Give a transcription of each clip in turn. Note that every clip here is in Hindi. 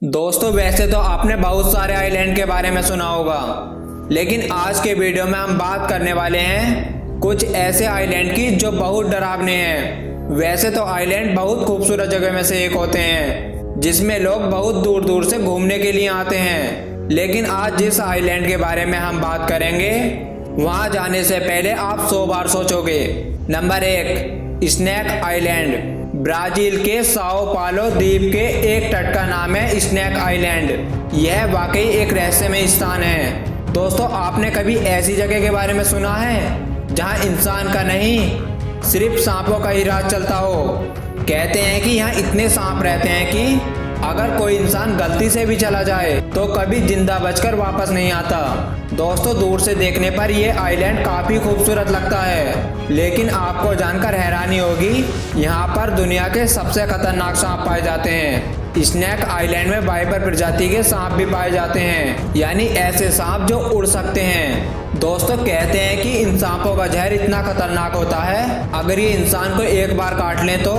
दोस्तों वैसे तो आपने बहुत सारे आइलैंड के बारे में सुना होगा, लेकिन आज के वीडियो में हम बात करने वाले हैं कुछ ऐसे आइलैंड की जो बहुत डरावने हैं। वैसे तो आइलैंड बहुत खूबसूरत जगह में से एक होते हैं जिसमें लोग बहुत दूर दूर से घूमने के लिए आते हैं, लेकिन आज जिस आइलैंड के बारे में हम बात करेंगे वहां जाने से पहले आप 100 बार सोचोगे। Number 1, snake island. ब्राजील के साओ पालो द्वीप के एक तट का नाम है स्नैक आइलैंड। यह वाकई एक रहस्यमय स्थान है। दोस्तों आपने कभी ऐसी जगह के बारे में सुना है जहां इंसान का नहीं सिर्फ सांपों का ही राज चलता हो? कहते हैं कि यहाँ इतने सांप रहते हैं कि अगर कोई इंसान गलती से भी चला जाए तो कभी जिंदा बचकर वापस नहीं आता। दोस्तों दूर से देखने पर यह आइलैंड काफी खूबसूरत लगता है, लेकिन आपको जानकर हैरानी होगी यहाँ पर दुनिया के सबसे खतरनाक सांप पाए जाते हैं। स्नैक आइलैंड में वाइपर प्रजाति के सांप भी पाए जाते हैं, यानी ऐसे सांप जो उड़ सकते हैं। दोस्तों कहते हैं कि इन सांपों का जहर इतना खतरनाक होता है, अगर ये इंसान को एक बार काट लें तो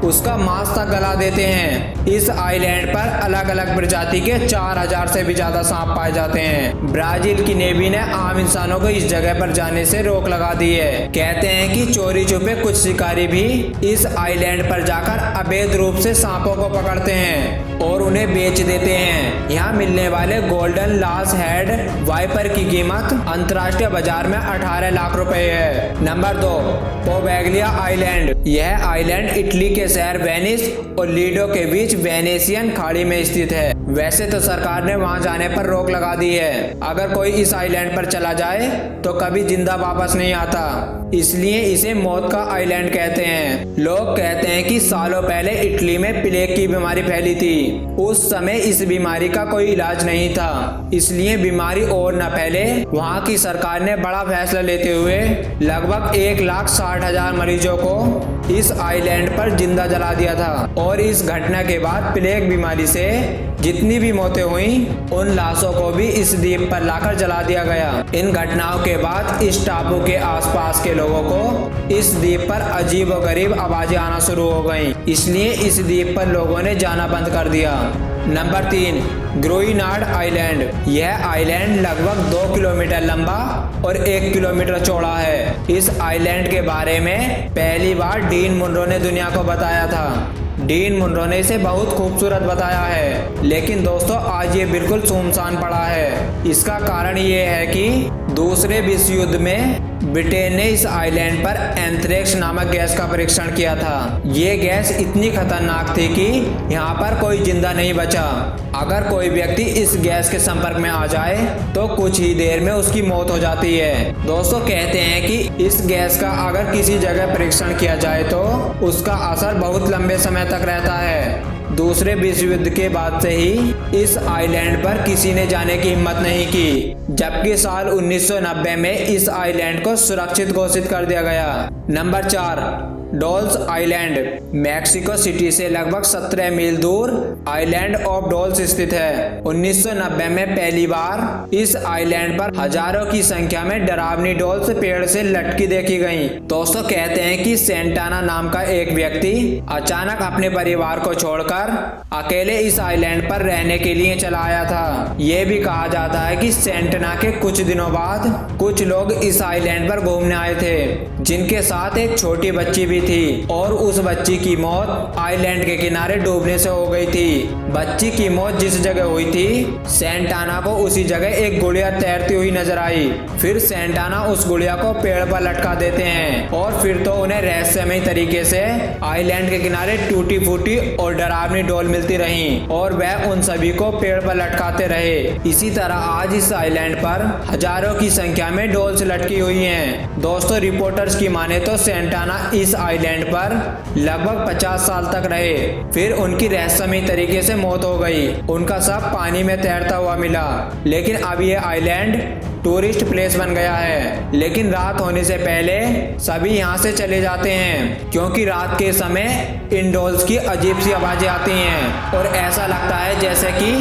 उसका मांस तक गला देते हैं। इस आइलैंड पर अलग अलग प्रजाति के 4000 से भी ज्यादा सांप पाए जाते हैं। ब्राजील की नेवी ने आम इंसानों को इस जगह पर जाने से रोक लगा दी है। कहते हैं कि चोरी छुपे कुछ शिकारी भी इस आइलैंड पर जाकर अवैध रूप से सांपों को पकड़ते हैं और उन्हें बेच देते हैं। यहाँ मिलने वाले गोल्डन लास हेड वाइपर की कीमत अंतर्राष्ट्रीय बाजार में 18 लाख रुपए है। Number 2, Poveglia island. यह आइलैंड इटली के शहर वेनिस और लीडो के बीच वेनेशियन खाड़ी में स्थित है। वैसे तो सरकार ने वहां जाने पर रोक लगा दी है। अगर कोई इस आइलैंड पर चला जाए तो कभी जिंदा वापस नहीं आता, इसलिए इसे मौत का आइलैंड कहते हैं। लोग कहते हैं कि सालों पहले इटली में प्लेग की बीमारी फैली थी। उस समय इस बीमारी का कोई इलाज नहीं था, इसलिए बीमारी और न फैले वहां की सरकार ने बड़ा फैसला लेते हुए लगभग 1,60,000 मरीजों को इस आइलैंड पर जिंदा जला दिया था। और इस घटना के बाद प्लेग बीमारी से जितनी भी मौतें हुई उन लाशों को भी इस द्वीप पर लाकर जला दिया गया। इन घटनाओं के बाद इस टापू के आसपास के लोगों को इस द्वीप पर अजीब और गरीब आवाजें आना शुरू हो गईं, इसलिए इस द्वीप पर लोगों ने जाना बंद कर दिया। Number 3, Gruinard island. यह आइलैंड लगभग 2 किलोमीटर लंबा और 1 किलोमीटर चौड़ा है। इस आइलैंड के बारे में पहली बार डीन मुनरो ने दुनिया को बताया था। डीन मुनरो ने इसे बहुत खूबसूरत बताया है, लेकिन दोस्तों आज ये बिल्कुल सुनसान पड़ा है। इसका कारण ये है कि दूसरे विश्व युद्ध में ब्रिटेन ने इस आइलैंड पर एंथ्रेक्स नामक गैस का परीक्षण किया था। ये गैस इतनी खतरनाक थी कि यहाँ पर कोई जिंदा नहीं बचा। अगर कोई व्यक्ति इस गैस के संपर्क में आ जाए तो कुछ ही देर में उसकी मौत हो जाती है। दोस्तों कहते हैं कि इस गैस का अगर किसी जगह परीक्षण किया जाए तो उसका असर बहुत लंबे समय तक रहता है। दूसरे विश्व युद्ध के बाद से ही इस आइलैंड पर किसी ने जाने की हिम्मत नहीं की, जबकि साल 1990 में इस आइलैंड को सुरक्षित घोषित कर दिया गया। Number 4, dolls island. Mexico city से लगभग 17 मील दूर आइलैंड ऑफ डॉल्स स्थित है। 1990 में पहली बार इस आइलैंड पर हजारों की संख्या में डरावनी डॉल्स पेड़ से लटकी देखी गईं। दोस्तों कहते हैं कि सेंटाना नाम का एक व्यक्ति अचानक अपने परिवार को छोड़कर अकेले इस आइलैंड पर रहने के लिए चला आया था। ये भी कहा जाता है कि सेंटाना के कुछ दिनों बाद कुछ लोग इस आइलैंड पर घूमने आए थे, जिनके साथ एक छोटी बच्ची भी थी, और उस बच्ची की मौत आइलैंड के किनारे डूबने से हो गई थी। बच्ची की मौत जिस जगह हुई थी, सेंटाना को उसी जगह एक गुड़िया तैरती हुई नजर आई। फिर सेंटाना उस गुड़िया को पेड़ पर लटका देते हैं और फिर तो उन्हें रहस्यमय तरीके से आइलैंड के किनारे टूटी फूटी और डरावनी डॉल मिलती रही और वह उन सभी को पेड़ पर लटकाते रहे। इसी तरह आज इस आइलैंड पर हजारों की संख्या में डॉल्स लटकी हुई हैं। दोस्तों रिपोर्टर्स की माने तो सेंटाना इस आइलैंड पर लगभग 50 साल तक रहे, फिर उनकी रहस्यमय तरीके से मौत हो गई। उनका शव पानी में तैरता हुआ मिला, लेकिन अब यह आइलैंड टूरिस्ट प्लेस बन गया है। लेकिन रात होने से पहले सभी यहाँ से चले जाते हैं, क्योंकि रात के समय इन डॉल्स की अजीब सी आवाजें आती हैं और ऐसा लगता है जैसे कि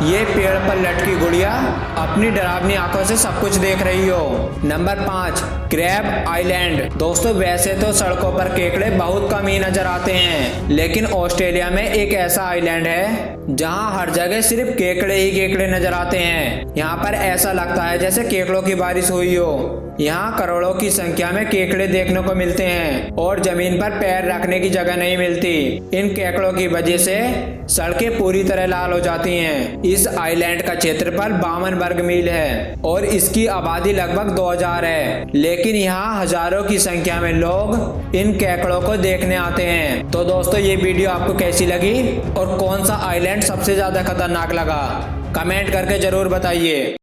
ये पेड़ पर लटकी गुड़िया अपनी डरावनी आंखों से सब कुछ देख रही हो। Number 5, crab island. दोस्तों, वैसे तो सड़कों पर केकड़े बहुत कम ही नजर आते हैं, लेकिन ऑस्ट्रेलिया में एक ऐसा आइलैंड है जहां हर जगह सिर्फ केकड़े ही केकड़े नजर आते हैं। यहाँ पर ऐसा लगता है जैसे केकड़ों की बारिश हुई हो। यहाँ करोड़ों की संख्या में केकड़े देखने को मिलते हैं और जमीन पर पैर रखने की जगह नहीं मिलती। इन केकड़ों की वजह से सड़कें पूरी तरह लाल हो जाती हैं। इस आइलैंड का क्षेत्रफल 52 वर्ग मील है और इसकी आबादी लगभग 2000 है, लेकिन यहाँ हजारों की संख्या में लोग इन केकड़ों को देखने आते हैं। तो दोस्तों, ये वीडियो आपको कैसी लगी और कौन सा आइलैंड सबसे ज्यादा खतरनाक लगा, कमेंट करके जरूर बताइए।